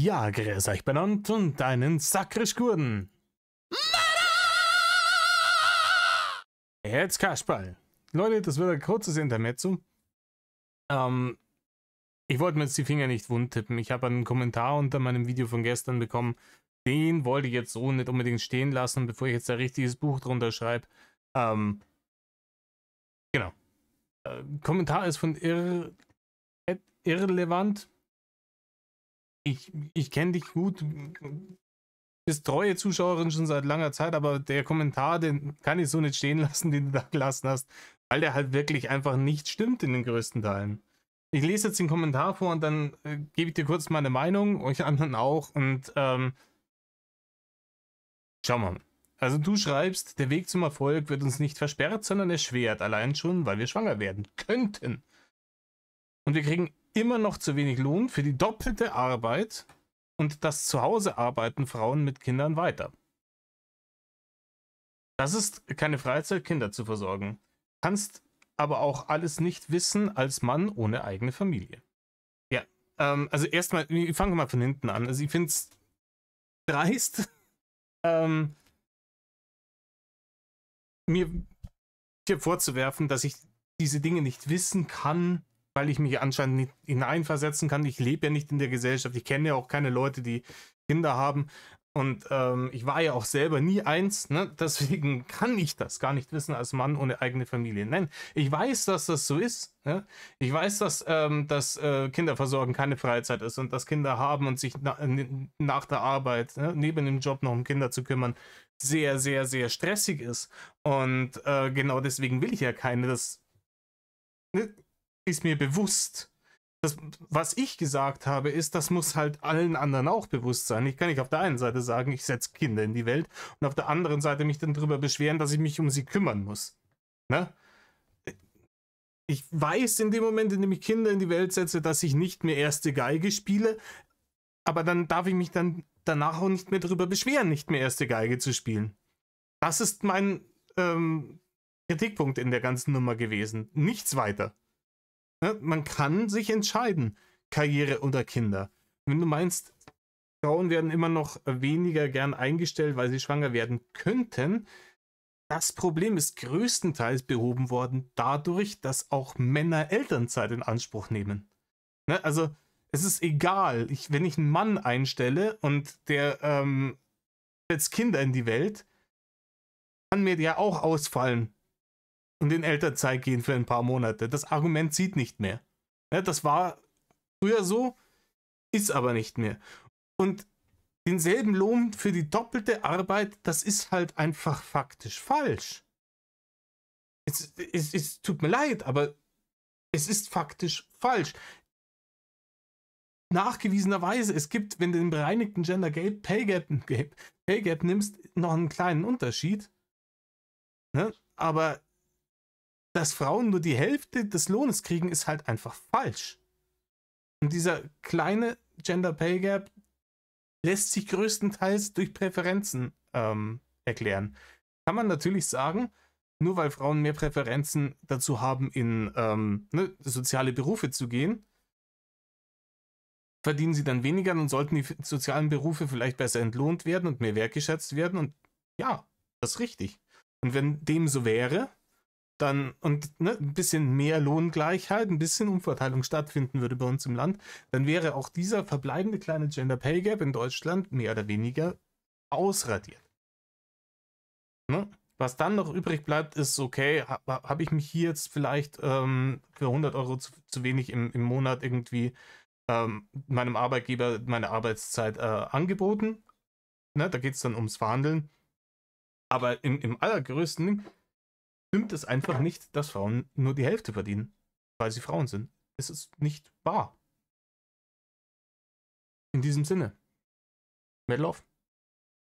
Ja, grüß euch benannt und deinen sakrisch Gurden. Jetzt Kasperl. Leute, das wird ein kurzes Intermezzo. Ich wollte mir jetzt die Finger nicht wund tippen. Ich habe einen Kommentar unter meinem Video von gestern bekommen. Den wollte ich jetzt so nicht unbedingt stehen lassen, bevor ich jetzt ein richtiges Buch drunter schreibe. Genau. Kommentar ist von Irrelevant. Ich kenne dich gut. Bist treue Zuschauerin schon seit langer Zeit, aber der Kommentar, den kann ich so nicht stehen lassen, den du da gelassen hast, weil der halt wirklich einfach nicht stimmt in den größten Teilen. Ich lese jetzt den Kommentar vor und dann gebe ich dir kurz meine Meinung, euch anderen auch und schau mal. Also du schreibst, der Weg zum Erfolg wird uns nicht versperrt, sondern erschwert, allein schon, weil wir schwanger werden könnten. Und wir kriegen immer noch zu wenig Lohn für die doppelte Arbeit und das Zuhause arbeiten Frauen mit Kindern weiter. Das ist keine Freizeit, Kinder zu versorgen. Kannst aber auch alles nicht wissen als Mann ohne eigene Familie. Ja, also erstmal, ich fange mal von hinten an. Also ich finde es dreist, mir hier vorzuwerfen, dass ich diese Dinge nicht wissen kann, weil ich mich anscheinend nicht hineinversetzen kann. Ich lebe ja nicht in der Gesellschaft. Ich kenne ja auch keine Leute, die Kinder haben. Und ich war ja auch selber nie eins. Ne? Deswegen kann ich das gar nicht wissen als Mann ohne eigene Familie. Nein, ich weiß, dass das so ist. Ne? Ich weiß, dass Kinderversorgen keine Freizeit ist und dass Kinder haben und sich nach der Arbeit, ne, neben dem Job noch um Kinder zu kümmern, sehr, sehr, sehr stressig ist. Und genau deswegen will ich ja keine. Das, ne, ist mir bewusst. Das, was ich gesagt habe, ist, das muss halt allen anderen auch bewusst sein. Ich kann nicht auf der einen Seite sagen, ich setze Kinder in die Welt und auf der anderen Seite mich dann darüber beschweren, dass ich mich um sie kümmern muss. Ne? Ich weiß in dem Moment, in dem ich Kinder in die Welt setze, dass ich nicht mehr erste Geige spiele, aber dann darf ich mich dann danach auch nicht mehr darüber beschweren, nicht mehr erste Geige zu spielen. Das ist mein Kritikpunkt in der ganzen Nummer gewesen. Nichts weiter. Man kann sich entscheiden, Karriere oder Kinder. Wenn du meinst, Frauen werden immer noch weniger gern eingestellt, weil sie schwanger werden könnten, das Problem ist größtenteils behoben worden dadurch, dass auch Männer Elternzeit in Anspruch nehmen. Also es ist egal, wenn ich einen Mann einstelle und der setzt Kinder in die Welt, kann mir der auch ausfallen und in Elternzeit gehen für ein paar Monate. Das Argument zieht nicht mehr. Ja, das war früher so, ist aber nicht mehr. Und denselben Lohn für die doppelte Arbeit, das ist halt einfach faktisch falsch. Es tut mir leid, aber es ist faktisch falsch. Nachgewiesenerweise, es gibt, wenn du den bereinigten Gender Pay Gap nimmst, noch einen kleinen Unterschied. Ne? Aber dass Frauen nur die Hälfte des Lohnes kriegen, ist halt einfach falsch. Und dieser kleine Gender Pay Gap lässt sich größtenteils durch Präferenzen erklären. Kann man natürlich sagen, nur weil Frauen mehr Präferenzen dazu haben, in soziale Berufe zu gehen, verdienen sie dann weniger und sollten die sozialen Berufe vielleicht besser entlohnt werden und mehr wertgeschätzt werden. Und ja, das ist richtig. Und wenn dem so wäre, dann ein bisschen mehr Lohngleichheit, ein bisschen Umverteilung stattfinden würde bei uns im Land, dann wäre auch dieser verbleibende kleine Gender Pay Gap in Deutschland mehr oder weniger ausradiert. Ne? Was dann noch übrig bleibt, ist, okay, habe ich mich hier jetzt vielleicht für 100 Euro zu wenig im Monat irgendwie meinem Arbeitgeber meine Arbeitszeit angeboten. Ne? Da geht es dann ums Verhandeln. Aber im allergrößten Ding stimmt es einfach nicht, dass Frauen nur die Hälfte verdienen, weil sie Frauen sind. Es ist nicht wahr. In diesem Sinne, mehr Love.